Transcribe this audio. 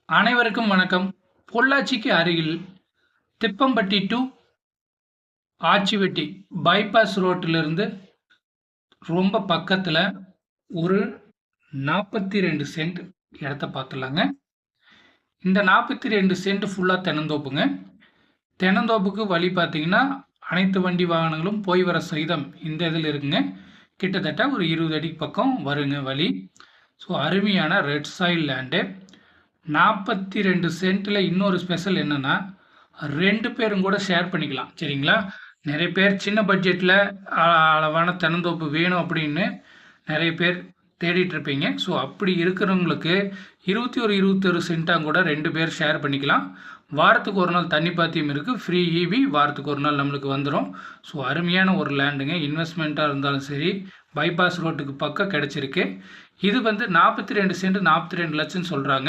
அனைவருக்கும் வணக்கம். பொள்ளாச்சிக்கு அருகில் திப்பம்பட்டி டு ஆச்சிவெட்டி பைபாஸ் ரோட்டிலிருந்து ரொம்ப பக்கத்துல ஒரு 42 சென்ட் இடத்த பார்த்துடலாங்க. இந்த 42 சென்ட் ஃபுல்லா தென்னந்தோப்புங்க. தென்னந்தோப்புக்கு வழி பார்த்தீங்கன்னா, அனைத்து வண்டி வாகனங்களும் போய் வர சகிதம் இந்த இதில் இருக்குங்க. கிட்டத்தட்ட ஒரு 20 அடி பக்கம் வருங்க வழி. ஸோ அருமையான ரெட் சாயில் லேண்டு. 42 சென்ட்டில் இன்னொரு ஸ்பெஷல் என்னன்னா, 2 பேரும் கூட ஷேர் பண்ணிக்கலாம். சரிங்களா? நிறைய பேர் சின்ன பட்ஜெட்டில் அளவான தென்னந்தோப்பு வேணும் அப்படின்னு நிறைய பேர் தேடிட்டு இருப்பீங்க. ஸோ அப்படி இருக்கிறவங்களுக்கு 21 சென்ட்டாக கூட 2 பேர் ஷேர் பண்ணிக்கலாம். வாரத்துக்கு ஒரு நாள் தண்ணி பாத்தியம் இருக்குது. ஃப்ரீ ஈவி வாரத்துக்கு ஒரு நாள் நம்மளுக்கு வந்துடும். ஸோ அருமையான ஒரு லேண்டுங்க. இன்வெஸ்ட்மெண்ட்டாக இருந்தாலும் சரி, பைபாஸ் ரோட்டுக்கு பக்கம் கிடச்சிருக்கு. இது வந்து 42 சென்ட் 42 லட்சம்னு சொல்கிறாங்க.